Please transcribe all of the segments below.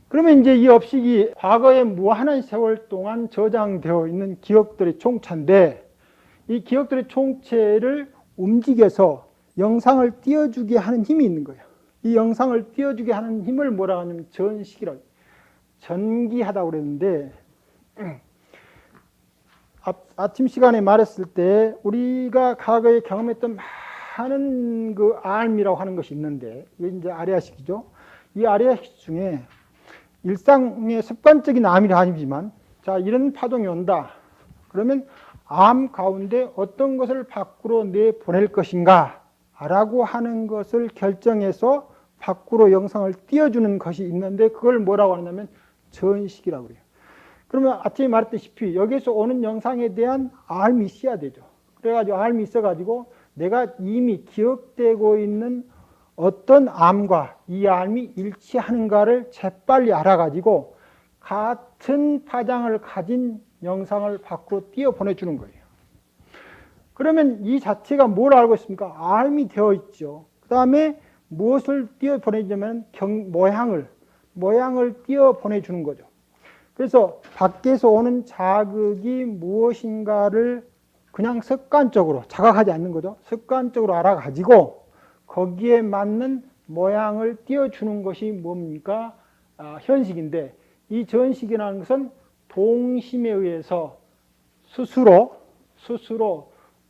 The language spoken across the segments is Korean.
그러면 이제 이 업식이 과거에 무한한 세월 동안 저장되어 있는 기억들의 총체인데, 이 기억들의 총체를 움직여서 영상을 띄워주게 하는 힘이 있는 거예요. 이 영상을 띄워주게 하는 힘을 뭐라고 하냐면 전식이라고 해요. 전기하다고 그랬는데, 아침 시간에 말했을 때 우리가 과거에 경험했던 많은 그 알미라고 하는 것이 있는데, 이게 이제 아레아식이죠. 이 아레아식 중에 일상의 습관적인 암이 아니지만, 자, 이런 파동이 온다. 그러면 암 가운데 어떤 것을 밖으로 내보낼 것인가 라고 하는 것을 결정해서 밖으로 영상을 띄워주는 것이 있는데, 그걸 뭐라고 하냐면 전식이라고 그래요. 그러면 아침에 말했다시피 여기서 오는 영상에 대한 알미 있어야 되죠. 그래가지고 알미 있어가지고 내가 이미 기억되고 있는 어떤 암과 이 암이 일치하는가를 재빨리 알아가지고 같은 파장을 가진 영상을 밖으로 띄워 보내주는 거예요. 그러면 이 자체가 뭘 알고 있습니까? 암이 되어 있죠. 그 다음에 무엇을 띄워 보내주냐면 모양을 띄워 보내주는 거죠. 그래서 밖에서 오는 자극이 무엇인가를 그냥 습관적으로 자각하지 않는 거죠. 습관적으로 알아가지고 거기에 맞는 모양을 띄워주는 것이 뭡니까? 현식인데, 이 전식이라는 것은 동심에 의해서 스스로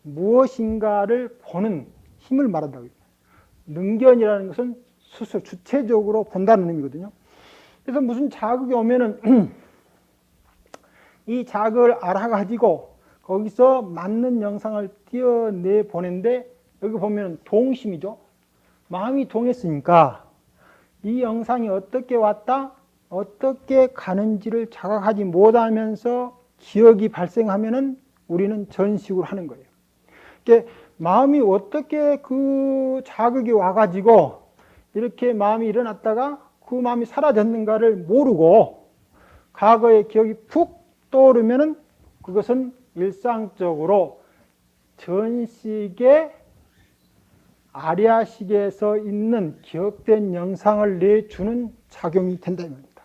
무엇인가를 보는 힘을 말한다고 해요. 능견이라는 것은 스스로 주체적으로 본다는 의미거든요. 그래서 무슨 자극이 오면은 이 자극을 알아가지고 거기서 맞는 영상을 띄어내 보낸데, 여기 보면 동심이죠. 마음이 동했으니까 이 영상이 어떻게 왔다, 어떻게 가는지를 자각하지 못하면서 기억이 발생하면은 우리는 전식으로 하는 거예요. 그러니까 마음이 어떻게 그 자극이 와가지고 이렇게 마음이 일어났다가 그 마음이 사라졌는가를 모르고 과거의 기억이 푹 떠오르면은 그것은 일상적으로 전식의 아리아식에서 있는 기억된 영상을 내주는 작용이 된다 이 말입니다.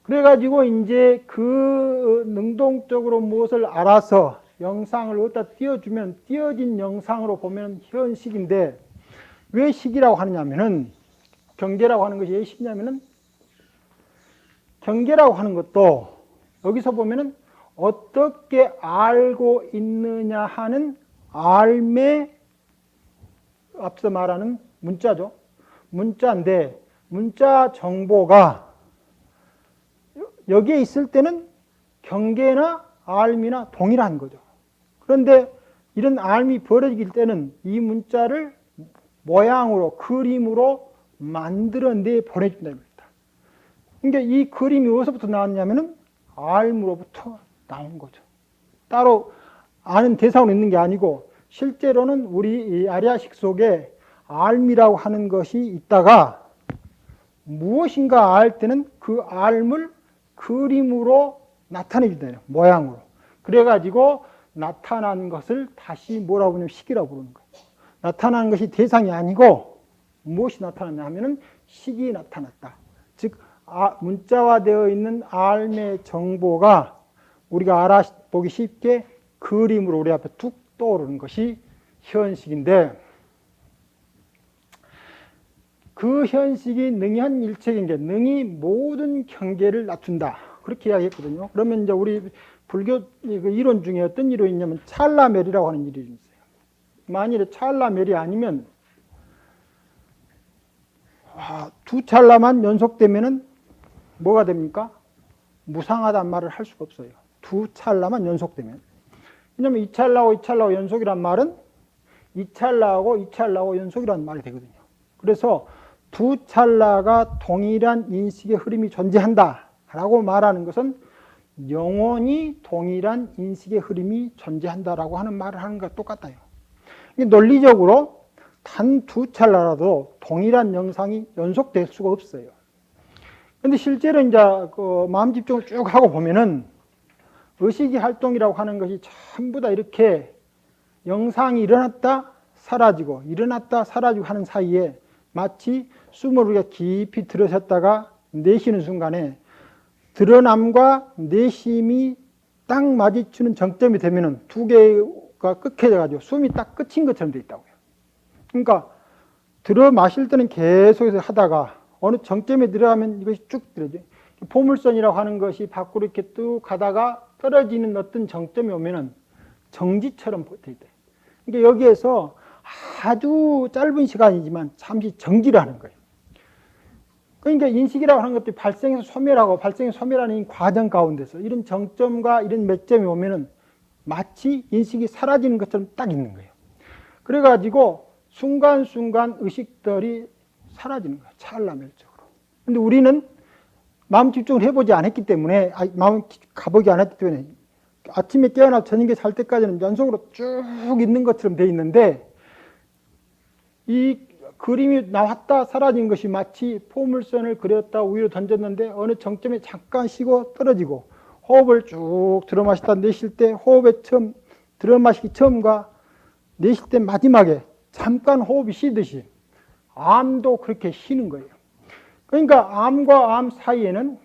그래가지고 이제 그 능동적으로 무엇을 알아서 영상을 어디다 띄워주면 띄워진 영상으로 보면 현식인데, 왜 식이라고 하느냐면은, 경계라고 하는 것이 왜 식이냐면은, 경계라고 하는 것도 여기서 보면은 어떻게 알고 있느냐 하는 알매, 앞서 말하는 문자죠. 문자인데, 문자 정보가 여기에 있을 때는 경계나 알미나 동일한 거죠. 그런데 이런 알미 벌어질 때는 이 문자를 모양으로, 그림으로 만들어내 보내준다 입니다. 그러니까 이 그림이 어디서부터 나왔냐면은 알무로부터 나온 거죠. 따로 아는 대상으로 있는 게 아니고, 실제로는 우리 이 아리아식 속에 알미라고 하는 것이 있다가 무엇인가 알 때는 그 알을 그림으로 나타내 준다, 모양으로. 그래가지고 나타난 것을 다시 뭐라고 하냐면 식이라고 부르는 거예요. 나타난 것이 대상이 아니고 무엇이 나타났냐 하면은 식이 나타났다. 즉 문자화되어 있는 알의 정보가 우리가 알아보기 쉽게 그림으로 우리 앞에 툭 떠오르는 것이 현식인데, 그 현식이 능한 일체인 게 능히 모든 경계를 낮춘다, 그렇게 이야기했거든요. 그러면 이제 우리 불교 이론 중에 어떤 이론이 있냐면 찰나멸이라고 하는 이론이 있어요. 만일에 찰나멸이 아니면 두 찰나만 연속되면은 뭐가 됩니까? 무상하다는 말을 할 수가 없어요. 두 찰나만 연속되면. 왜냐면 이 찰나하고 연속이란 말은 이 찰나하고 연속이라는 말이 되거든요. 그래서 두 찰나가 동일한 인식의 흐름이 존재한다라고 말하는 것은 영원히 동일한 인식의 흐름이 존재한다라고 하는 말을 하는 것과 똑같아요. 논리적으로 단 두 찰나라도 동일한 영상이 연속될 수가 없어요. 근데 실제로 이제 그 마음 집중을 쭉 하고 보면은 의식의 활동이라고 하는 것이 전부 다 이렇게 영상이 일어났다 사라지고 일어났다 사라지고 하는 사이에 마치 숨을 우리가 깊이 들이쉬었다가 내쉬는 순간에 드러남과 내심이 딱 마주치는 정점이 되면은 두 개가 끝해져가지고 숨이 딱 끝인 것처럼 돼 있다고요. 그러니까 들어 마실 때는 계속해서 하다가 어느 정점에 들어가면 이것이 쭉 떨어져요. 포물선이라고 하는 것이 밖으로 이렇게 뚝 가다가 떨어지는 어떤 정점이 오면은 정지처럼 돼 있대요. 그러니까 여기에서 아주 짧은 시간이지만 잠시 정지를 하는 거예요. 그러니까 인식이라고 하는 것도 발생해서 소멸하고 발생해서 소멸하는 이 과정 가운데서 이런 정점과 이런 맥점이 오면은 마치 인식이 사라지는 것처럼 딱 있는 거예요. 그래가지고 순간순간 의식들이 사라지는 거예요. 찰나멸적으로. 근데 우리는 마음 집중을 해보지 않았기 때문에, 마음 가보지 않았기 때문에 아침에 깨어나 저녁에 잘 때까지는 연속으로 쭉 있는 것처럼 돼 있는데, 이 그림이 나왔다 사라진 것이 마치 포물선을 그렸다 위로 던졌는데 어느 정점에 잠깐 쉬고 떨어지고, 호흡을 쭉 들어 마시다 내쉴 때 호흡의 처음, 들어 마시기 처음과 내쉴 때 마지막에 잠깐 호흡이 쉬듯이 암도 그렇게 쉬는 거예요. 그러니까 암과 암 사이에는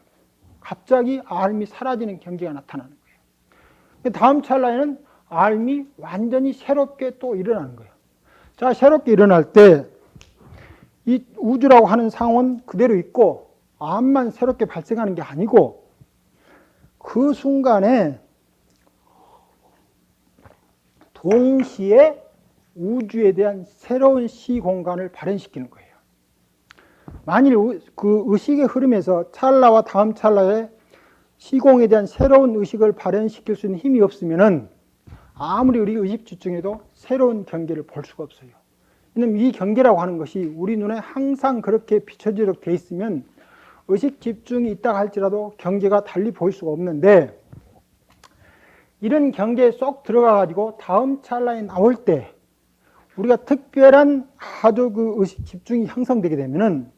갑자기 암이 사라지는 경계가 나타나는 거예요. 다음 찰나에는 암이 완전히 새롭게 또 일어나는 거예요. 자, 새롭게 일어날 때 이 우주라고 하는 상황은 그대로 있고 암만 새롭게 발생하는 게 아니고 그 순간에 동시에 우주에 대한 새로운 시공간을 발현시키는 거예요. 만일 그 의식의 흐름에서 찰나와 다음 찰나에 시공에 대한 새로운 의식을 발현시킬 수 있는 힘이 없으면은 아무리 우리 의식 집중해도 새로운 경계를 볼 수가 없어요. 왜냐하면 이 경계라고 하는 것이 우리 눈에 항상 그렇게 비춰지도록 돼 있으면 의식 집중이 있다 할지라도 경계가 달리 보일 수가 없는데, 이런 경계에 쏙 들어가 가지고 다음 찰나에 나올 때 우리가 특별한 아주 그 의식 집중이 형성되게 되면은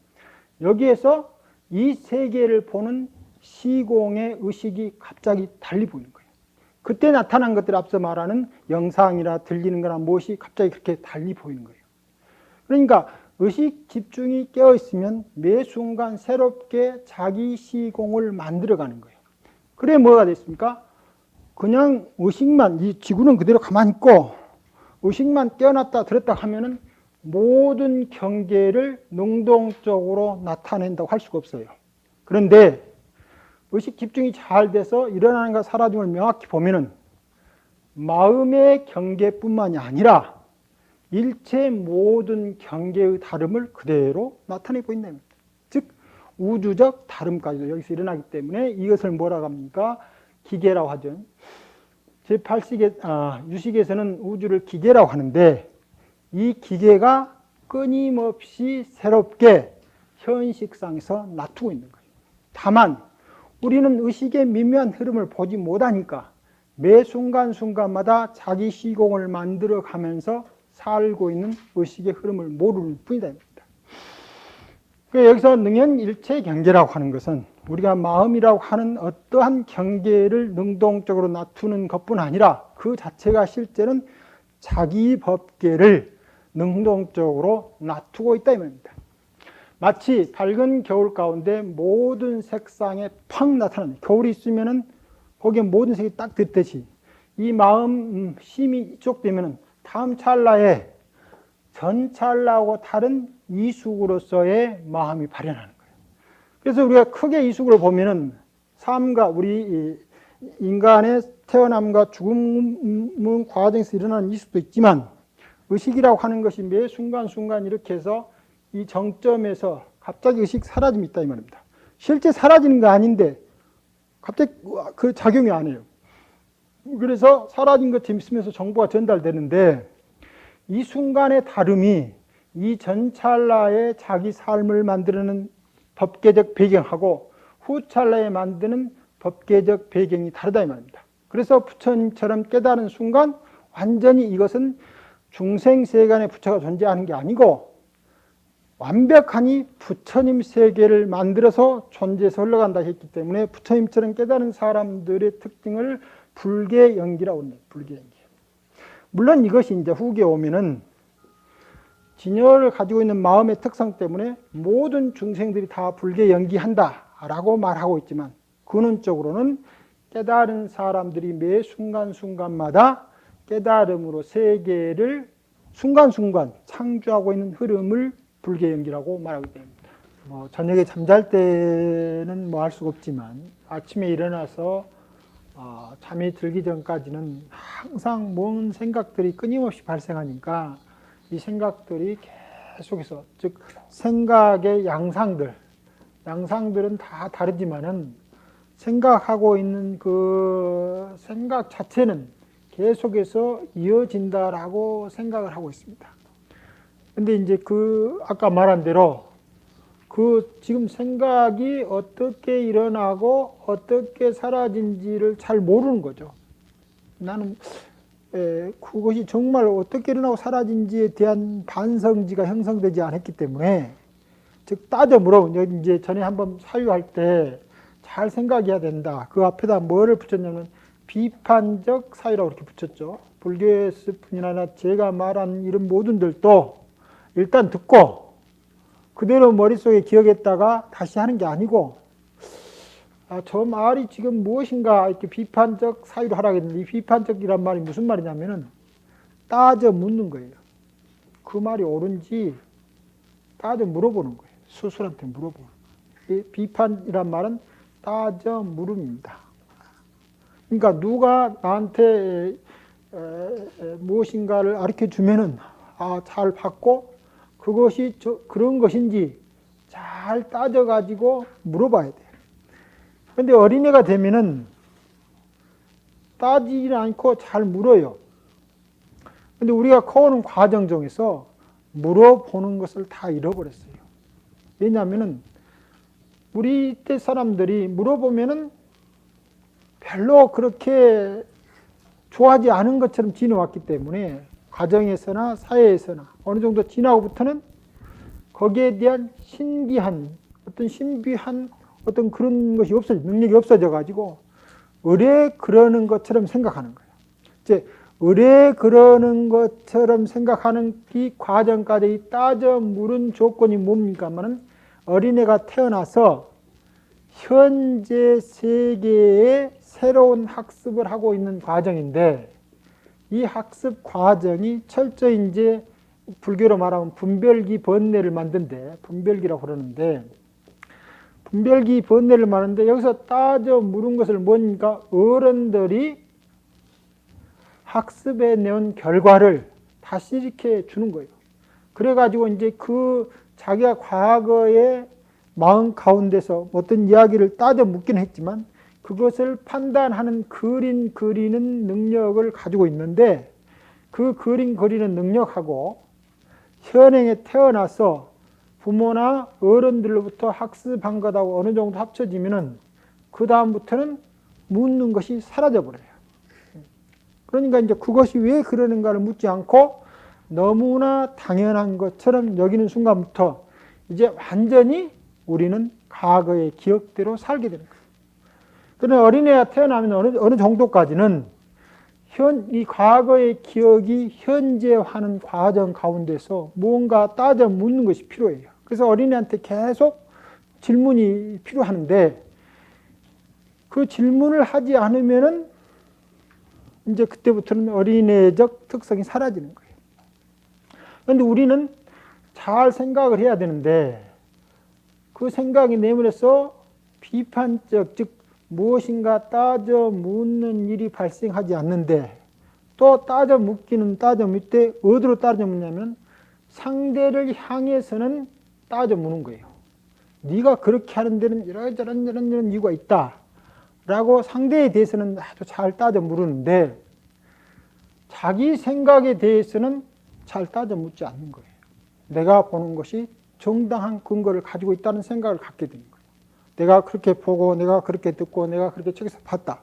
여기에서 이 세계를 보는 시공의 의식이 갑자기 달리 보이는 거예요. 그때 나타난 것들 앞서 말하는 영상이나 들리는 거나 무엇이 갑자기 그렇게 달리 보이는 거예요. 그러니까 의식 집중이 깨어 있으면 매 순간 새롭게 자기 시공을 만들어가는 거예요. 그래 뭐가 됐습니까? 그냥 의식만, 이 지구는 그대로 가만히 있고 의식만 깨어났다 들었다 하면은 모든 경계를 능동적으로 나타낸다고 할 수가 없어요. 그런데 의식 집중이 잘 돼서 일어나는 것 사라짐을 명확히 보면은 마음의 경계뿐만이 아니라 일체 모든 경계의 다름을 그대로 나타내 보인다. 즉 우주적 다름까지도 여기서 일어나기 때문에 이것을 뭐라고 합니까? 기계라고 하죠. 제8식의 유식에서는 우주를 기계라고 하는데, 이 기계가 끊임없이 새롭게 현식상에서 나타나고 있는 거예요. 다만 우리는 의식의 미묘한 흐름을 보지 못하니까 매 순간순간마다 자기 시공을 만들어 가면서 살고 있는 의식의 흐름을 모르는 뿐이다. 여기서 능연일체 경계라고 하는 것은 우리가 마음이라고 하는 어떠한 경계를 능동적으로 놔두는 것뿐 아니라 그 자체가 실제는 자기 법계를 능동적으로 놔두고 있다 이 말입니다. 마치 밝은 겨울 가운데 모든 색상에 팍 나타나는, 겨울이 있으면은 거기에 모든 색이 딱 듣듯이 이 마음 심이 이쪽 되면은 다음 찰나에 전 찰나하고 다른 이숙으로서의 마음이 발현하는 거예요. 그래서 우리가 크게 이숙을 보면은 삶과 우리 인간의 태어남과 죽음 과정에서 일어나는 이숙도 있지만, 의식이라고 하는 것이 매 순간순간 이렇게 해서 이 정점에서 갑자기 의식 사라짐이 있다 이 말입니다. 실제 사라지는 거 아닌데 갑자기 그 작용이 안 해요. 그래서 사라진 것 재밌으면서 정보가 전달되는데, 이 순간의 다름이 이 전찰나의 자기 삶을 만드는 법계적 배경하고 후 찰나에 만드는 법계적 배경이 다르다 이 말입니다. 그래서 부처님처럼 깨달은 순간 완전히 이것은 중생세간의 부처가 존재하는 게 아니고 완벽하니 부처님 세계를 만들어서 존재해서 흘러간다 했기 때문에 부처님처럼 깨달은 사람들의 특징을 불계연기라고 합니다. 불계연기. 물론 이것이 이제 후기에 오면은 진여를 가지고 있는 마음의 특성 때문에 모든 중생들이 다 불계 연기한다라고 말하고 있지만 근원적으로는 깨달은 사람들이 매 순간순간마다 깨달음으로 세계를 순간순간 창조하고 있는 흐름을 불계 연기라고 말하기 때문입니다. 저녁에 잠잘 때는 뭐 할 수가 없지만 아침에 일어나서 잠이 들기 전까지는 항상 먼 생각들이 끊임없이 발생하니까 이 생각들이 계속해서, 즉 생각의 양상들은 다 다르지만은 생각하고 있는 그 생각 자체는 계속해서 이어진다라고 생각을 하고 있습니다. 근데 이제 아까 말한 대로 지금 생각이 어떻게 일어나고 어떻게 사라진지를 잘 모르는 거죠. 나는 그것이 정말 어떻게 일어나고 사라진지에 대한 반성지가 형성되지 않았기 때문에, 즉 따져 물어보면, 이제 전에 한번 사유할 때 잘 생각해야 된다. 그 앞에다 뭐를 붙였냐면 비판적 사유라고 이렇게 붙였죠. 불교에서 뿐이 아니라 제가 말한 이런 모든들도 일단 듣고 그대로 머릿속에 기억했다가 다시 하는 게 아니고, 저 말이 지금 무엇인가 이렇게 비판적 사유로 하라고 했는데, 이 비판적이란 말이 무슨 말이냐면은 따져 묻는 거예요. 그 말이 옳은지 따져 물어보는 거예요. 스스로한테 물어보는 거예요. 이 비판이란 말은 따져 물음입니다. 그러니까 누가 나한테 무엇인가를 가르쳐 주면은 잘 받고 그것이 그런 것인지 잘 따져가지고 물어봐야 돼요. 그런데 어린애가 되면은 따지지 않고 잘 물어요. 근데 우리가 커오는 과정 중에서 물어보는 것을 다 잃어버렸어요. 왜냐하면은 우리 때 사람들이 물어보면은 별로 그렇게 좋아하지 않은 것처럼 지내왔기 때문에 가정에서나 사회에서나 어느 정도 지나고부터는 거기에 대한 신비한 어떤 그런 것이 능력이 없어져 가지고 의뢰 그러는 것처럼 생각하는 거예요. 이제 의뢰 그러는 것처럼 생각하는 이 과정까지 따져 물은 조건이 뭡니까 하면은 어린애가 태어나서 현재 세계의 새로운 학습을 하고 있는 과정인데, 이 학습 과정이 철저히 이제 불교로 말하면 분별기 번뇌를 만든데, 분별기라고 그러는데, 분별기 번뇌를 말하는데 여기서 따져 물은 것을 뭐니까 어른들이 학습해 내온 결과를 다시 이렇게 주는 거예요. 그래가지고 이제 자기가 과거의 마음 가운데서 어떤 이야기를 따져 묻기는 했지만 그것을 판단하는 그리는 능력을 가지고 있는데, 그 그리는 능력하고 현행에 태어나서 부모나 어른들로부터 학습한 것하고 어느 정도 합쳐지면은 그 다음부터는 묻는 것이 사라져 버려요. 그러니까 이제 그것이 왜 그러는가를 묻지 않고 너무나 당연한 것처럼 여기는 순간부터 이제 완전히 우리는 과거의 기억대로 살게 되는 거예요. 그러나 어린애가 태어나면 어느 정도까지는 이 과거의 기억이 현재화하는 과정 가운데서 뭔가 따져 묻는 것이 필요해요. 그래서 어린애한테 계속 질문이 필요하는데, 그 질문을 하지 않으면은 이제 그때부터는 어린애적 특성이 사라지는 거예요. 그런데 우리는 잘 생각을 해야 되는데, 그 생각이 내면에서 비판적, 즉 무엇인가 따져 묻는 일이 발생하지 않는데, 또 따져 묻기는 따져 묻되 어디로 따져 묻냐면 상대를 향해서는 따져 묻는 거예요. 네가 그렇게 하는 데는 이런 이유가 있다 라고 상대에 대해서는 아주 잘 따져 물으는데, 자기 생각에 대해서는 잘 따져 묻지 않는 거예요. 내가 보는 것이 정당한 근거를 가지고 있다는 생각을 갖게 되는 거예요. 내가 그렇게 보고 내가 그렇게 듣고 내가 그렇게 책에서 봤다.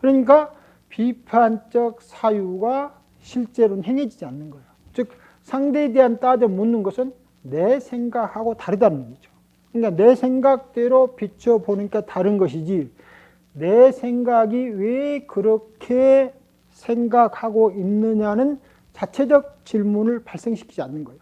그러니까 비판적 사유가 실제로는 행해지지 않는 거예요. 즉 상대에 대한 따져 묻는 것은 내 생각하고 다르다는 얘기죠. 그러니까 내 생각대로 비춰보니까 다른 것이지, 내 생각이 왜 그렇게 생각하고 있느냐는 자체적 질문을 발생시키지 않는 거예요.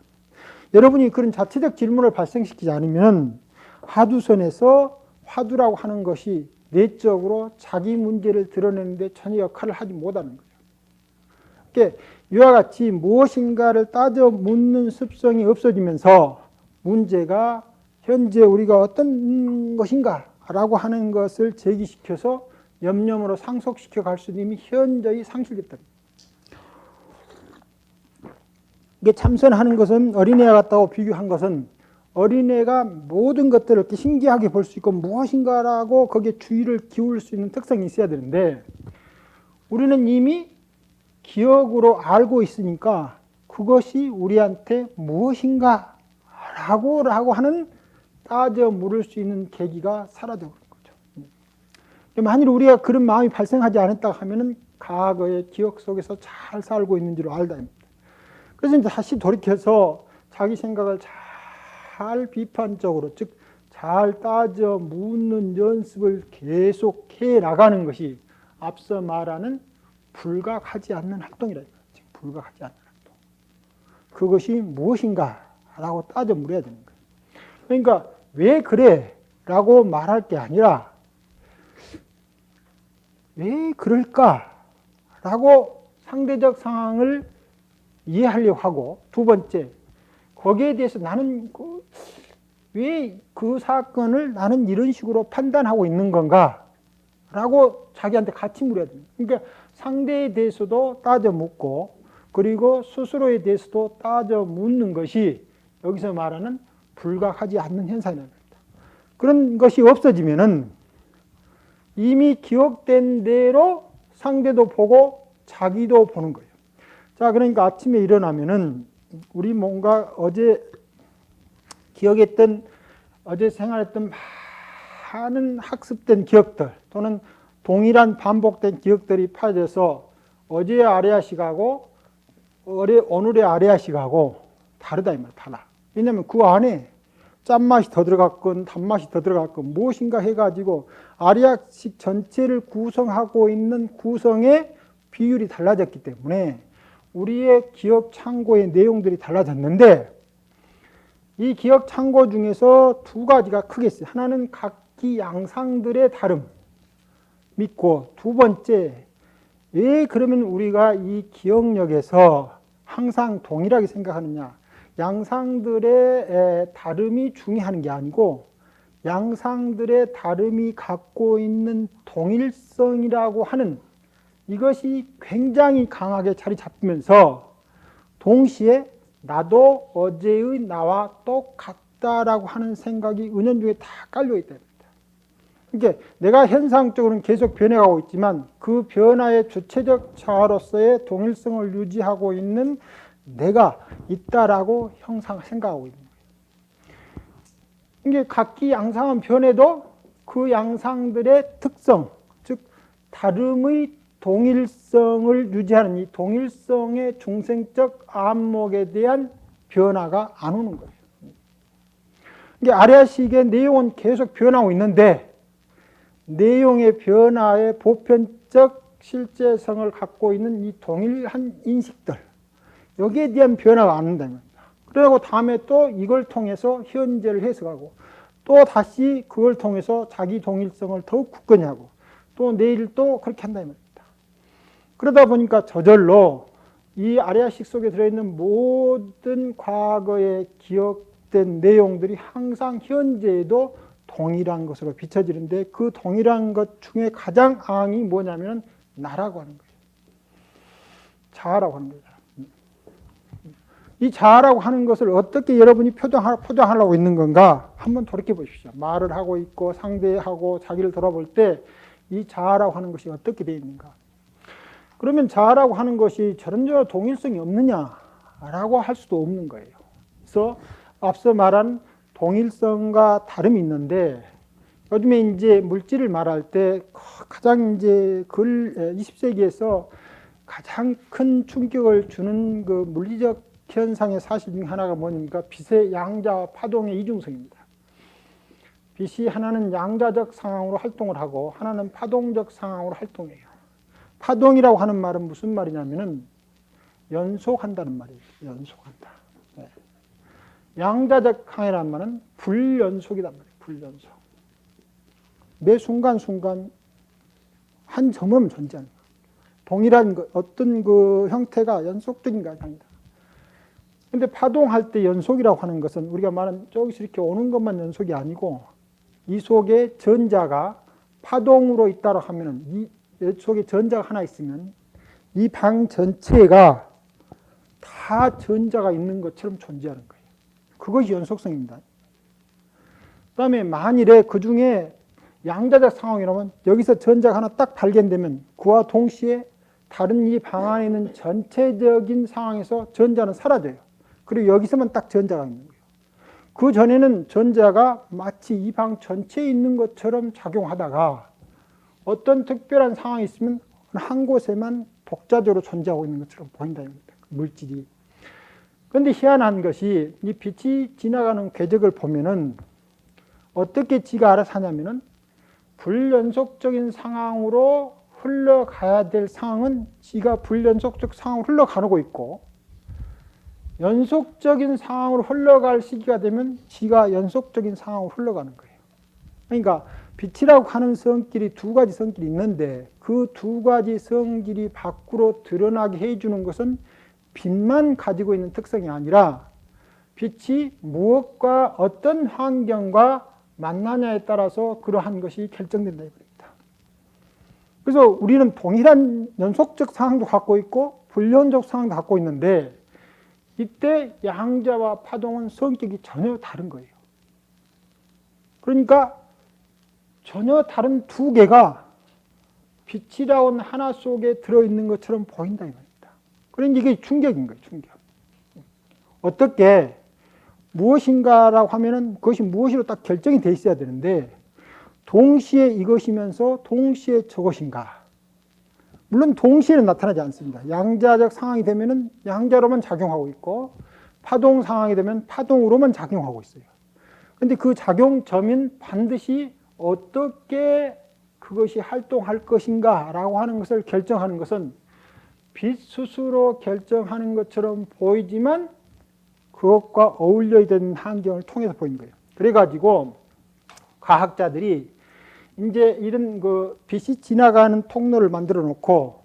여러분이 그런 자체적 질문을 발생시키지 않으면 하두선에서 화두라고 하는 것이 내적으로 자기 문제를 드러내는데 전혀 역할을 하지 못하는 거예요. 그러니까 이와 같이 무엇인가를 따져 묻는 습성이 없어지면서 문제가 현재 우리가 어떤 것인가 라고 하는 것을 제기시켜서 염려으로 상속시켜 갈 수 있는 이미 현저히 상실됐다. 이게 참선하는 것은 어린애와 같다고 비교한 것은 어린애가 모든 것들을 이렇게 신기하게 볼 수 있고 무엇인가라고 거기에 주의를 기울일 수 있는 특성이 있어야 되는데 우리는 이미 기억으로 알고 있으니까 그것이 우리한테 무엇인가 라고 하는 따져 물을 수 있는 계기가 사라져버린 거죠. 만일 우리가 그런 마음이 발생하지 않았다 하면은 과거의 기억 속에서 잘 살고 있는 줄 알다. 그래서 이제 다시 돌이켜서 자기 생각을 잘 비판적으로, 즉, 잘 따져 묻는 연습을 계속해 나가는 것이 앞서 말하는 불각하지 않는 활동이라. 즉, 불각하지 않는 활동. 그것이 무엇인가라고 따져 물어야 되는 거예요. 그러니까, 왜 그래? 라고 말할 게 아니라, 왜 그럴까? 라고 상대적 상황을 이해하려고 하고, 두 번째, 거기에 대해서 나는 왜 그 사건을 나는 이런 식으로 판단하고 있는 건가? 라고 자기한테 같이 물어야 됩니다. 그러니까 상대에 대해서도 따져 묻고, 그리고 스스로에 대해서도 따져 묻는 것이 여기서 말하는 불각하지 않는 현상입니다. 그런 것이 없어지면은 이미 기억된 대로 상대도 보고 자기도 보는 거예요. 자, 그러니까 아침에 일어나면은 우리 뭔가 어제 기억했던, 어제 생활했던 많은 학습된 기억들 또는 동일한 반복된 기억들이 파져서 어제의 아레아식하고 오늘의 아레아식하고 다르다 이 말, 달라. 왜냐하면 그 안에 짠맛이 더 들어갔건 단맛이 더 들어갔건 무엇인가 해가지고 아레아식 전체를 구성하고 있는 구성의 비율이 달라졌기 때문에 우리의 기억 창고의 내용들이 달라졌는데 이 기억 창고 중에서 두 가지가 크게 있어요. 하나는 각기 양상들의 다름 믿고, 두 번째, 왜 그러면 우리가 이 기억력에서 항상 동일하게 생각하느냐. 양상들의 다름이 중요한 게 아니고 양상들의 다름이 갖고 있는 동일성이라고 하는 이것이 굉장히 강하게 자리 잡히면서 동시에 나도 어제의 나와 똑같다라고 하는 생각이 은연중에 다 깔려있다. 그러니까 내가 현상적으로는 계속 변해가고 있지만 그 변화의 주체적 자아로서의 동일성을 유지하고 있는 내가 있다라고 생각하고 있는 거예요. 이게 각기 양상은 변해도 그 양상들의 특성, 즉 다름의 동일성을 유지하는 이 동일성의 중생적 안목에 대한 변화가 안 오는 거예요. 이게 아레아식의 내용은 계속 변하고 있는데 내용의 변화의 보편적 실제성을 갖고 있는 이 동일한 인식들, 여기에 대한 변화가 안 온다는 겁니다. 그리고 다음에 또 이걸 통해서 현재를 해석하고 또 다시 그걸 통해서 자기 동일성을 더욱 굳건히 하고 또 내일 또 그렇게 한다는 겁니다. 그러다 보니까 저절로 이 아레아식 속에 들어있는 모든 과거에 기억된 내용들이 항상 현재에도 동일한 것으로 비춰지는데 그 동일한 것 중에 가장 항이 뭐냐면 나라고 하는 거예요. 자아라고 하는 거예요. 이 자아라고 하는 것을 어떻게 여러분이 포장하려고 있는 건가 한번 돌이켜 보십시오. 말을 하고 있고 상대하고 자기를 돌아볼 때 이 자아라고 하는 것이 어떻게 되어 있는가. 그러면 자아라고 하는 것이 저런저런 동일성이 없느냐라고 할 수도 없는 거예요. 그래서 앞서 말한 동일성과 다름이 있는데 요즘에 이제 물질을 말할 때 가장 이제 20세기에서 가장 큰 충격을 주는 그 물리적 현상의 사실 중 하나가 뭐냐니까 빛의 양자 파동의 이중성입니다. 빛이 하나는 양자적 상황으로 활동을 하고 하나는 파동적 상황으로 활동해요. 파동이라고 하는 말은 무슨 말이냐면은 연속한다는 말이에요. 연속한다. 네. 양자적 항이란 말은 불연속이란 말이에요. 불연속. 매 순간순간 한 점은 존재하는 거예요. 동일한 어떤 그 형태가 연속적인 것이 아니다. 근데 파동할 때 연속이라고 하는 것은 우리가 말하는 저기서 이렇게 오는 것만 연속이 아니고 이 속에 전자가 파동으로 있다고 하면은 이 속에 전자가 하나 있으면 이 방 전체가 다 전자가 있는 것처럼 존재하는 거예요. 그것이 연속성입니다. 그 다음에 만일에 그 중에 양자적 상황이라면 여기서 전자가 하나 딱 발견되면 그와 동시에 다른 이 방 안에 있는 전체적인 상황에서 전자는 사라져요. 그리고 여기서만 딱 전자가 있는 거예요. 그 전에는 전자가 마치 이 방 전체에 있는 것처럼 작용하다가 어떤 특별한 상황이 있으면 한 곳에만 독자적으로 존재하고 있는 것처럼 보인다. 물질이. 그런데 희한한 것이 이 빛이 지나가는 궤적을 보면은 어떻게 지가 알아서 하냐면은 불연속적인 상황으로 흘러가야 될 상황은 지가 불연속적 상황으로 흘러가고 있고 연속적인 상황으로 흘러갈 시기가 되면 지가 연속적인 상황으로 흘러가는 거예요. 그러니까 빛이라고 하는 성질이 두 가지 성질이 있는데 그 두 가지 성질이 밖으로 드러나게 해주는 것은 빛만 가지고 있는 특성이 아니라 빛이 무엇과 어떤 환경과 만나냐에 따라서 그러한 것이 결정된다 이겁니다. 그래서 우리는 동일한 연속적 상황도 갖고 있고 불연속 상황도 갖고 있는데 이때 양자와 파동은 성격이 전혀 다른 거예요. 그러니까 전혀 다른 두 개가 빛이라온 하나 속에 들어있는 것처럼 보인다 이겁니다. 그러니까 이게 충격인 거예요. 충격. 어떻게 무엇인가라고 하면은 그것이 무엇으로 딱 결정이 돼 있어야 되는데 동시에 이것이면서 동시에 저것인가. 물론 동시에는 나타나지 않습니다. 양자적 상황이 되면은 양자로만 작용하고 있고 파동 상황이 되면 파동으로만 작용하고 있어요. 그런데 그 작용점인 반드시 어떻게 그것이 활동할 것인가 라고 하는 것을 결정하는 것은 빛 스스로 결정하는 것처럼 보이지만 그것과 어울려야 되는 환경을 통해서 보이는 거예요. 그래가지고 과학자들이 이제 이런 그 빛이 지나가는 통로를 만들어 놓고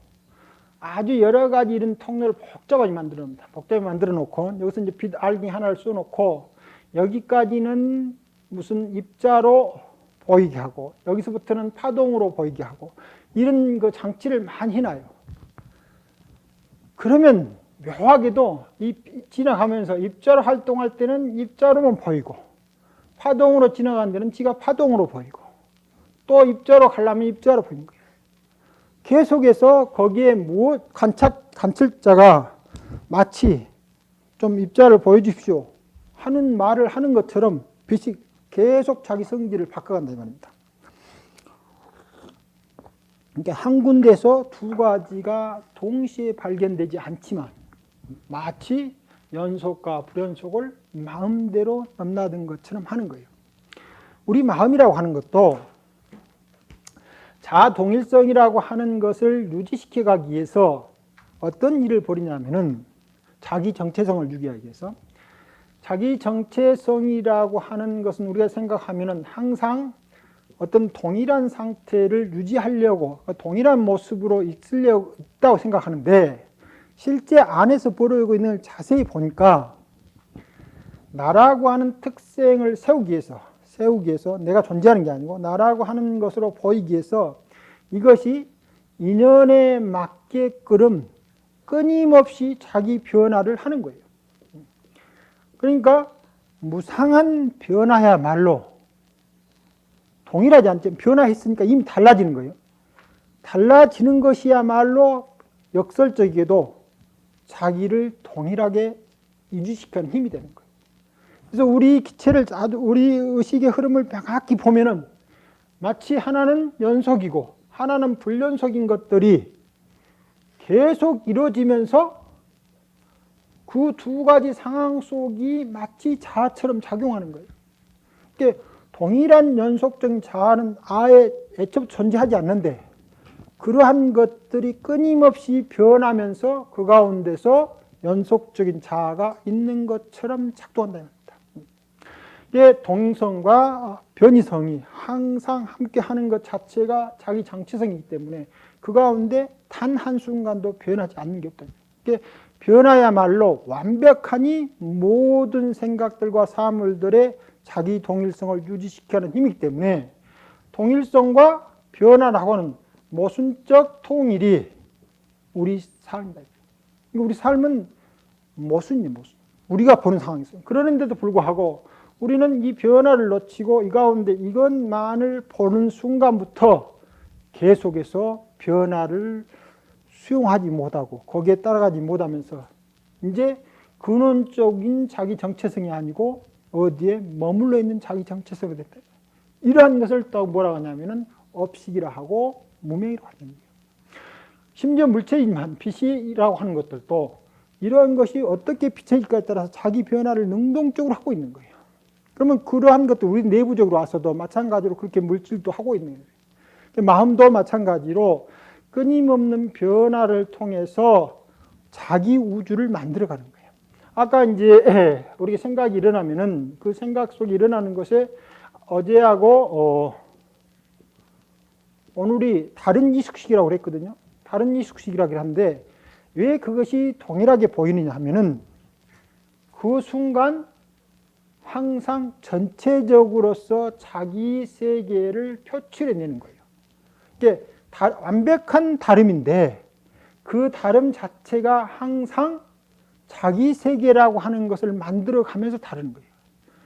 아주 여러 가지 이런 통로를 복잡하게 만들어 놉니다. 복잡하게 만들어 놓고 여기서 이제 빛 알갱이 하나를 써 놓고 여기까지는 무슨 입자로 보이게 하고 여기서부터는 파동으로 보이게 하고 이런 그 장치를 많이 해놔요. 그러면 묘하게도 이 지나가면서 입자로 활동할 때는 입자로만 보이고 파동으로 지나가는 데는 지가 파동으로 보이고 또 입자로 가려면 입자로 보이는 거예요. 계속해서 거기에 관찰자가 마치 좀 입자를 보여주십시오 하는 말을 하는 것처럼 빛이 계속 자기 성질을 바꿔간다 이 말입니다. 그러니까 한 군데서 두 가지가 동시에 발견되지 않지만 마치 연속과 불연속을 마음대로 넘나든 것처럼 하는 거예요. 우리 마음이라고 하는 것도 자동일성이라고 하는 것을 유지시켜 가기 위해서 어떤 일을 벌이냐면은 자기 정체성을 유지하기 위해서 자기 정체성이라고 하는 것은 우리가 생각하면은 항상 어떤 동일한 상태를 유지하려고 동일한 모습으로 있다고 생각하는데 실제 안에서 벌어지고 있는 걸 자세히 보니까 나라고 하는 특성을 세우기 위해서 내가 존재하는 게 아니고 나라고 하는 것으로 보이기 위해서 이것이 인연에 맞게끔 끊임없이 자기 변화를 하는 거예요. 그러니까 무상한 변화야말로 동일하지 않죠. 변화했으니까 이미 달라지는 거예요. 달라지는 것이야말로 역설적이게도 자기를 동일하게 유지시키는 힘이 되는 거예요. 그래서 우리 기체를 우리 의식의 흐름을 명확히 보면은 마치 하나는 연속이고 하나는 불연속인 것들이 계속 이루어지면서 그 두 가지 상황 속이 마치 자아처럼 작용하는 거예요. 그러니까 동일한 연속적인 자아는 아예 애초부터 존재하지 않는데 그러한 것들이 끊임없이 변하면서 그 가운데서 연속적인 자아가 있는 것처럼 작동한다. 동일성과 변이성이 항상 함께 하는 것 자체가 자기 정체성이기 때문에 그 가운데 단 한순간도 변하지 않는 게 없다. 변화야말로 완벽하니 모든 생각들과 사물들의 자기 동일성을 유지시키는 힘이기 때문에 동일성과 변화라고 하는 모순적 통일이 우리 삶이다. 우리 삶은 모순이에요, 모순. 우리가 보는 상황에서. 그러는데도 불구하고 우리는 이 변화를 놓치고 이 가운데 이것만을 보는 순간부터 계속해서 변화를 수용하지 못하고 거기에 따라가지 못하면서 이제 근원적인 자기 정체성이 아니고 어디에 머물러 있는 자기 정체성이 됐다. 이러한 것을 또 뭐라고 하냐면은 업식이라 하고 무명이라고 하는 거예요. 심지어 물체이지만 빛이라고 하는 것들도 이러한 것이 어떻게 비춰질까에 따라서 자기 변화를 능동적으로 하고 있는 거예요. 그러면 그러한 것도 우리 내부적으로 와서도 마찬가지로 그렇게 물질도 하고 있는 거예요. 마음도 마찬가지로 끊임없는 변화를 통해서 자기 우주를 만들어가는 거예요. 아까 이제 우리가 생각이 일어나면은 그 생각 속에 일어나는 것에 어제하고 오늘이 다른 이숙식이라고 그랬거든요. 다른 이숙식이라고 하는데 왜 그것이 동일하게 보이느냐 하면은 그 순간 항상 전체적으로서 자기 세계를 표출해내는 거예요. 이게 완벽한 다름인데 그 다름 자체가 항상 자기 세계라고 하는 것을 만들어가면서 다루는 거예요.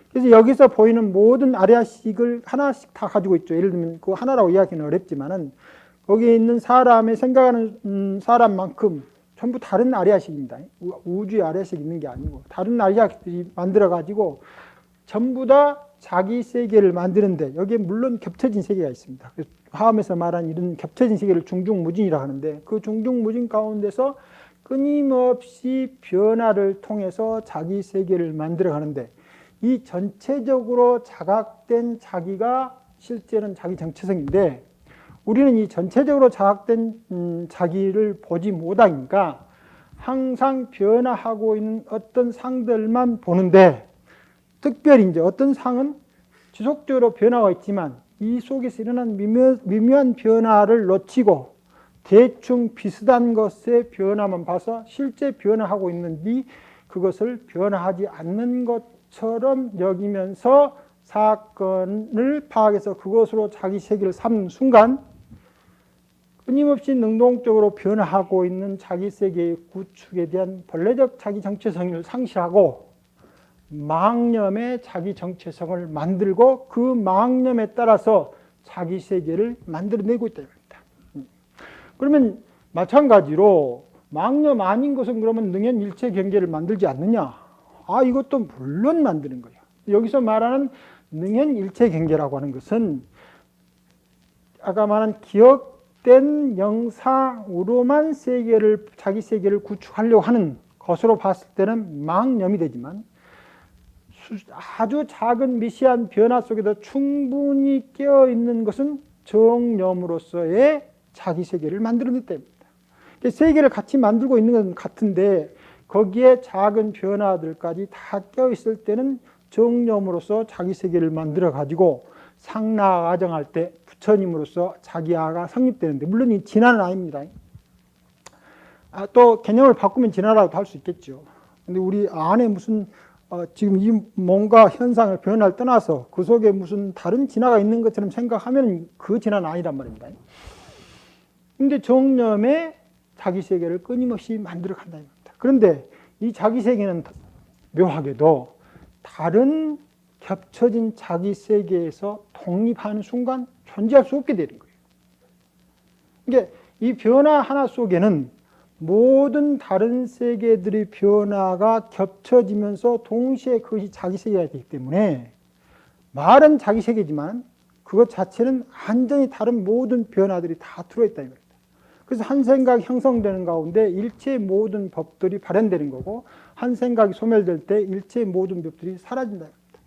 그래서 여기서 보이는 모든 아리아식을 하나씩 다 가지고 있죠. 예를 들면 그 하나라고 이야기는 어렵지만은 거기에 있는 사람의 생각하는 사람만큼 전부 다른 아리아식입니다. 우주의 아리아식이 있는 게 아니고 다른 아리아식들이 만들어가지고 전부 다 자기 세계를 만드는데 여기에 물론 겹쳐진 세계가 있습니다. 화엄에서 말한 이런 겹쳐진 세계를 중중무진이라고 하는데 그 중중무진 가운데서 끊임없이 변화를 통해서 자기 세계를 만들어가는데 이 전체적으로 자각된 자기가 실제는 자기 정체성인데 우리는 이 전체적으로 자각된 자기를 보지 못하니까 항상 변화하고 있는 어떤 상들만 보는데 특별히 이제 어떤 상은 지속적으로 변화가 있지만 이 속에서 일어난 미묘한 변화를 놓치고 대충 비슷한 것의 변화만 봐서 실제 변화하고 있는지 그것을 변화하지 않는 것처럼 여기면서 사건을 파악해서 그것으로 자기 세계를 삼는 순간 끊임없이 능동적으로 변화하고 있는 자기 세계의 구축에 대한 본래적 자기 정체성을 상실하고 망념의 자기 정체성을 만들고 그 망념에 따라서 자기 세계를 만들어내고 있다. 그러면 마찬가지로 망념 아닌 것은 그러면 능연일체 경계를 만들지 않느냐? 이것도 물론 만드는 거예요. 여기서 말하는 능연일체 경계라고 하는 것은 아까 말한 기억된 영상으로만 자기 세계를 구축하려고 하는 것으로 봤을 때는 망념이 되지만 아주 작은 미시한 변화 속에도 충분히 깨어있는 것은 정념으로서의 자기 세계를 만들어냈다. 세계를 같이 만들고 있는 건 같은데 거기에 작은 변화들까지 다 깨어있을 때는 정념으로서 자기 세계를 만들어 가지고 상라가정할 때 부처님으로서 자기아가 성립되는데 물론 이 진화는 아닙니다. 또 개념을 바꾸면 진화라고 할 수 있겠죠. 근데 우리 안에 무슨 지금 이 뭔가 현상을 변화를 떠나서 그 속에 무슨 다른 진화가 있는 것처럼 생각하면 그 진화는 아니란 말입니다. 근데 정념의 자기 세계를 끊임없이 만들어 간다는 겁니다. 그런데 이 자기 세계는 묘하게도 다른 겹쳐진 자기 세계에서 독립하는 순간 존재할 수 없게 되는 거예요. 그러니까 이 변화 하나 속에는 모든 다른 세계들의 변화가 겹쳐지면서 동시에 그것이 자기 세계가 되기 때문에 말은 자기 세계지만 그것 자체는 완전히 다른 모든 변화들이 다 들어있다는 겁니다. 그래서 한 생각이 형성되는 가운데 일체의 모든 법들이 발현되는 거고 한 생각이 소멸될 때 일체의 모든 법들이 사라진다는 겁니다.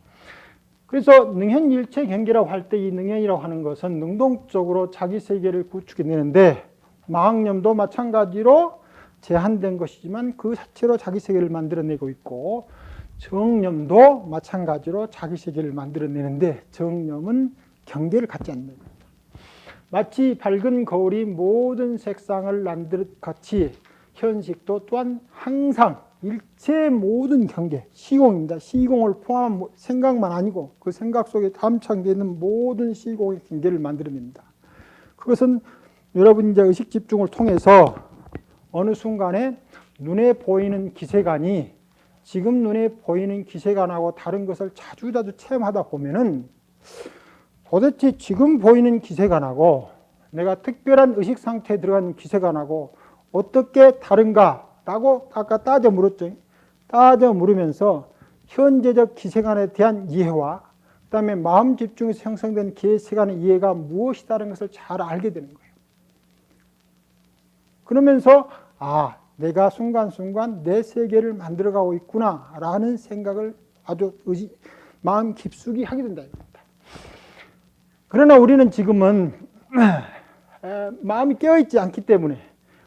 그래서 능현일체 경계라고 할 때 이 능현이라고 하는 것은 능동적으로 자기 세계를 구축해내는데 마학념도 마찬가지로 제한된 것이지만 그 자체로 자기 세계를 만들어내고 있고 정념도 마찬가지로 자기 세계를 만들어내는데 정념은 경계를 갖지 않는 겁니다. 마치 밝은 거울이 모든 색상을 난듯 같이 현식도 또한 항상 일체 모든 경계, 시공입니다. 시공을 포함한 생각만 아니고 그 생각 속에 함창되어 있는 모든 시공의 경계를 만들어냅니다. 그것은 여러분 이제 의식 집중을 통해서 어느 순간에 눈에 보이는 기세관이 지금 눈에 보이는 기세관하고 다른 것을 자주자주 체험하다 보면은 도대체 지금 보이는 기세관하고 내가 특별한 의식 상태에 들어간 기세관하고 어떻게 다른가라고 아까 따져 물었죠. 따져 물으면서 현재적 기세관에 대한 이해와 그다음에 마음 집중에서 형성된 기세관의 이해가 무엇이 다른 것을 잘 알게 되는 거예요. 그러면서 내가 순간순간 내 세계를 만들어가고 있구나라는 생각을 아주 마음 깊숙이 하게 된다. 그러나 우리는 지금은 마음이 깨어있지 않기 때문에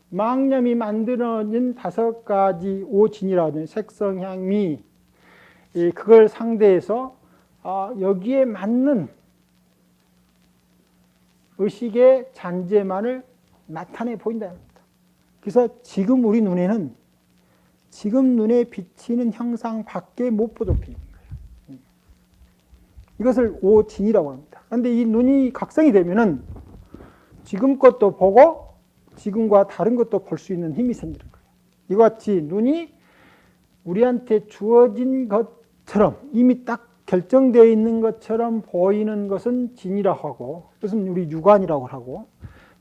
망념이 만들어진 5가지 오진이라고 하는 색성, 향미 그걸 상대해서 여기에 맞는 의식의 잔재만을 나타내 보인다. 그래서 지금 우리 눈에는 지금 눈에 비치는 형상 밖에 못 보도록 되어 있는 거예요. 이것을 오진이라고 합니다. 그런데 이 눈이 각성이 되면은 지금 것도 보고 지금과 다른 것도 볼 수 있는 힘이 생기는 거예요. 이와 같이 눈이 우리한테 주어진 것처럼 이미 딱 결정되어 있는 것처럼 보이는 것은 진이라고 하고 그것은 우리 유관이라고 하고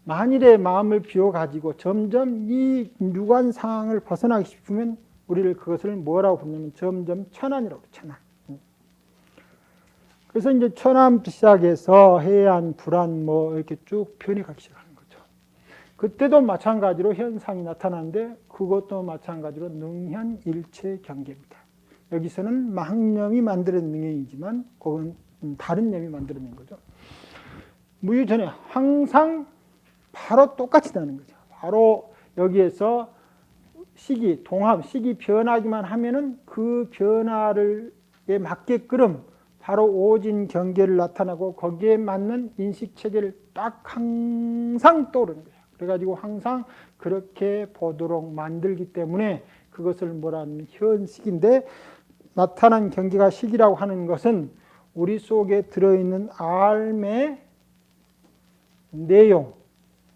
만일의 마음을 비워가지고 점점 이 유관 상황을 벗어나기 싶으면 우리를 그것을 뭐라고 부르냐면 점점 천안이라고 해요. 천안. 그래서 이제 천안 시작해서 해안, 불안 이렇게 쭉 변해가기 시작하는 거죠. 그때도 마찬가지로 현상이 나타나는데 그것도 마찬가지로 능현일체 경계입니다. 여기서는 망념이 만들어낸 능현이지만 그건 다른 념이 만들어낸 거죠. 무유전에 항상 바로 똑같이 나는 거죠. 바로 여기에서 시기, 동합, 시기 변하기만 하면은 그 변화에 맞게끔 바로 오진 경계를 나타나고 거기에 맞는 인식 체계를 딱 항상 떠오르는 거예요. 그래가지고 항상 그렇게 보도록 만들기 때문에 그것을 뭐라 하면 현식인데 나타난 경계가 식이라고 하는 것은 우리 속에 들어있는 알의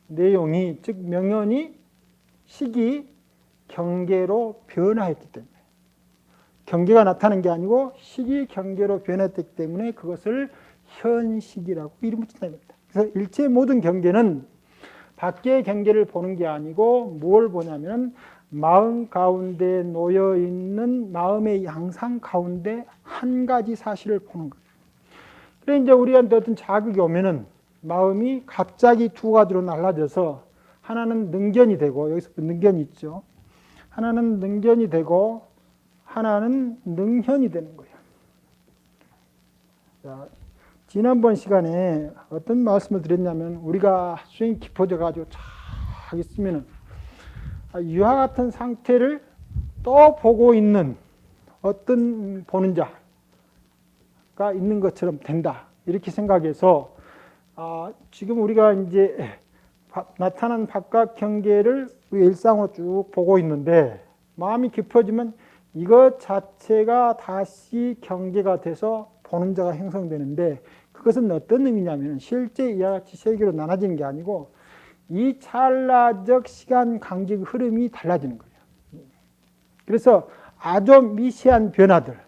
내용이 즉 명연이 식이 경계로 변화했기 때문에 경계가 나타난 게 아니고 식이 경계로 변했기 때문에 그것을 현식이라고 이름을 짓습니다. 그래서 일체 모든 경계는 밖의 경계를 보는 게 아니고 뭘 보냐면 마음 가운데 놓여 있는 마음의 양상 가운데 한 가지 사실을 보는 거예요. 그래 이제 우리한테 어떤 자극이 오면은 마음이 갑자기 두 가지로 날라져서 하나는 능견이 되고 여기서 능견이 있죠. 하나는 능견이 되고 하나는 능현이 되는 거예요. 자, 지난번 시간에 어떤 말씀을 드렸냐면 우리가 수행이 깊어져 가지고 쫙 있으면은 이와 같은 상태를 또 보고 있는 어떤 보는 자가 있는 것처럼 된다. 이렇게 생각해서 지금 우리가 이제 나타난 바깥 경계를 일상으로 쭉 보고 있는데 마음이 깊어지면 이것 자체가 다시 경계가 돼서 보는 자가 형성되는데 그것은 어떤 의미냐면 실제 이와 같이 세 개로 나눠지는 게 아니고 이 찰나적 시간 간격 흐름이 달라지는 거예요. 그래서 아주 미세한 변화들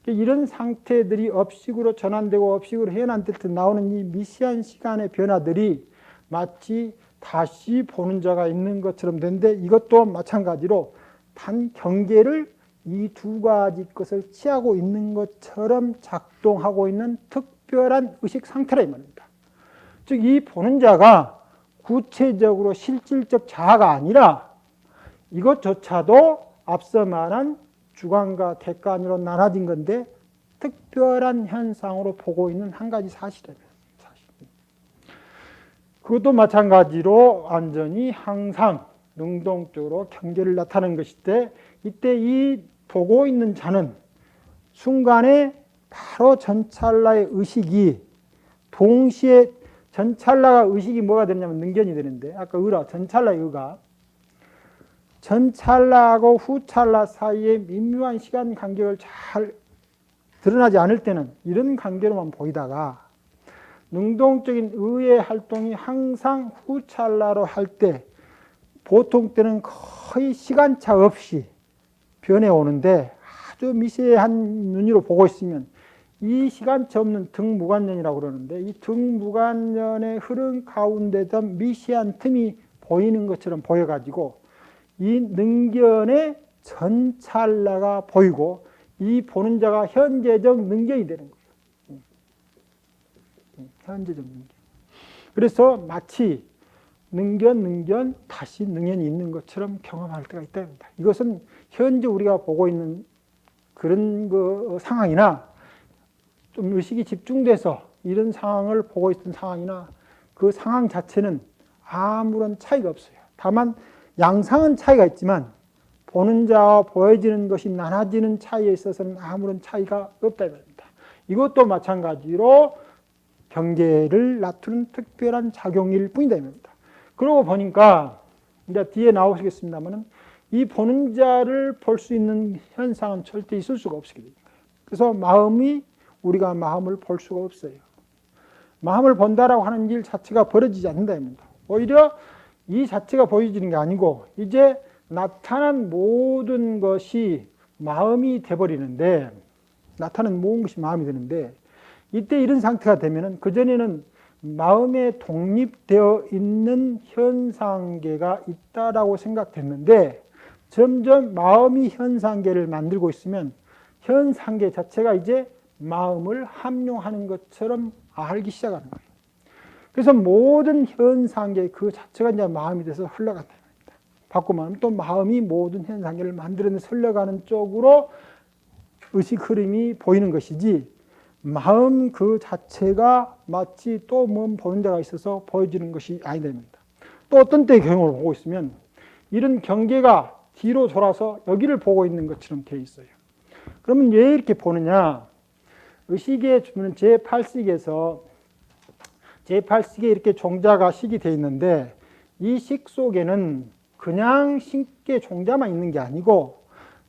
이런 상태들이 업식으로 전환되고 업식으로 현안될 때 나오는 이 미세한 시간의 변화들이 마치 다시 보는 자가 있는 것처럼 되는데 이것도 마찬가지로 단 경계를 이 두 가지 것을 취하고 있는 것처럼 작동하고 있는 특별한 의식 상태라 이 말입니다. 즉 이 보는 자가 구체적으로 실질적 자아가 아니라 이것조차도 앞서 말한 주관과 객관으로 나눠진 건데 특별한 현상으로 보고 있는 한 가지 사실이에요. 그것도 마찬가지로 완전히 항상 능동적으로 경계를 나타내는 것일 때 이때 이 보고 있는 자는 순간에 바로 전찰나의 의식이 동시에 전찰나가 의식이 뭐가 되냐면 능견이 되는데 아까 의라 전찰나의 의가 전찰나하고 후찰나 사이에 미묘한 시간 간격을 잘 드러나지 않을 때는 이런 관계로만 보이다가 능동적인 의의 활동이 항상 후찰나로 할 때 보통 때는 거의 시간차 없이 변해 오는데 아주 미세한 눈으로 보고 있으면 이 시간차 없는 등무관년이라고 그러는데 이 등무관년의 흐름 가운데서 미세한 틈이 보이는 것처럼 보여가지고 이 능견의 전찰나가 보이고 이 보는 자가 현재적 능견이 되는 거예요. 현재적 능견. 그래서 마치 능견, 다시 능견이 있는 것처럼 경험할 때가 있답니다. 이것은 현재 우리가 보고 있는 그런 그 상황이나 좀 의식이 집중돼서 이런 상황을 보고 있던 상황이나 그 상황 자체는 아무런 차이가 없어요. 다만 양상은 차이가 있지만 보는 자와 보여지는 것이 나눠지는 차이에 있어서는 아무런 차이가 없다 이겁니다. 이것도 마찬가지로 경계를 나타내는 특별한 작용일 뿐이다 이겁니다. 그러고 보니까 이제 뒤에 나오시겠습니다만은 이 보는 자를 볼 수 있는 현상은 절대 있을 수가 없게 됩니다. 그래서 우리가 마음을 볼 수가 없어요. 마음을 본다라고 하는 일 자체가 벌어지지 않는다 입니다. 오히려 이 자체가 보여지는 게 아니고 이제 나타난 모든 것이 마음이 돼버리는데 나타난 모든 것이 마음이 되는데 이때 이런 상태가 되면은 그전에는 마음에 독립되어 있는 현상계가 있다라고 생각됐는데 점점 마음이 현상계를 만들고 있으면 현상계 자체가 이제 마음을 함용하는 것처럼 알기 시작하는 거예요. 그래서 모든 현상계 그 자체가 이제 마음이 돼서 흘러간다. 바꾸면 말하면 또 마음이 모든 현상계를 만들어내서 흘러가는 쪽으로 의식 흐름이 보이는 것이지 마음 그 자체가 마치 또 몸 보는 데가 있어서 보여지는 것이 아니다. 또 어떤 때의 경험을 보고 있으면 이런 경계가 뒤로 돌아서 여기를 보고 있는 것처럼 되어 있어요. 그러면 왜 이렇게 보느냐? 의식의 제8식에서 제8식에 이렇게 종자가 식이 되어 있는데 이 식 속에는 그냥 쉽게 종자만 있는 게 아니고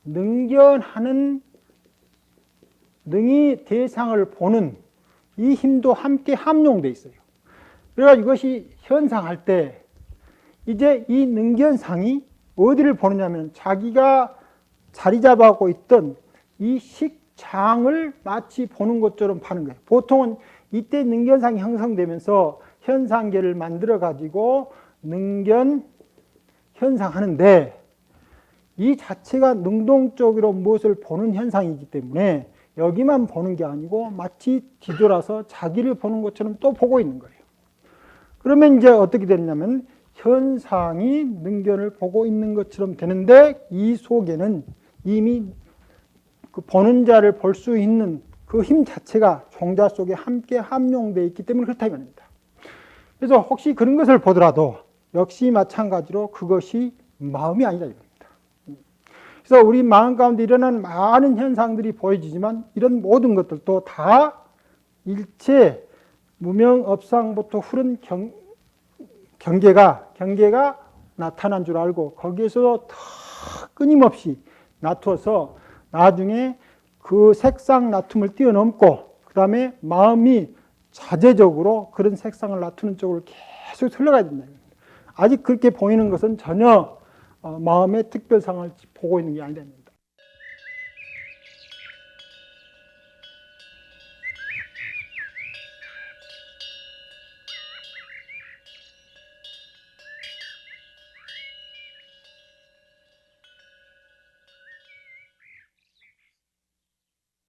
능견하는 능이 대상을 보는 이 힘도 함께 함용되어 있어요. 그래서 이것이 현상할 때 이제 이 능견상이 어디를 보느냐면 자기가 자리 잡아가고 있던 이 식장을 마치 보는 것처럼 파는 거예요. 보통은 이때 능견상이 형성되면서 현상계를 만들어 가지고 능견 현상하는데 이 자체가 능동적으로 무엇을 보는 현상이기 때문에 여기만 보는 게 아니고 마치 뒤돌아서 자기를 보는 것처럼 또 보고 있는 거예요. 그러면 이제 어떻게 되냐면 현상이 능견을 보고 있는 것처럼 되는데 이 속에는 이미 그 보는 자를 볼 수 있는 그 힘 자체가 종자 속에 함께 함용되어 있기 때문에 그렇다 이 말입니다. 그래서 혹시 그런 것을 보더라도 역시 마찬가지로 그것이 마음이 아니다 이겁니다. 그래서 우리 마음 가운데 일어나는 많은 현상들이 보여지지만 이런 모든 것들도 다 일체 무명업상부터 흐른 경계가 나타난 줄 알고 거기에서 더 끊임없이 놔둬서 나중에 그 색상 놔툼을 뛰어넘고 그 다음에 마음이 자제적으로 그런 색상을 놔두는 쪽으로 계속 흘러가야 된다. 아직 그렇게 보이는 것은 전혀 마음의 특별상을 보고 있는 게 아니다.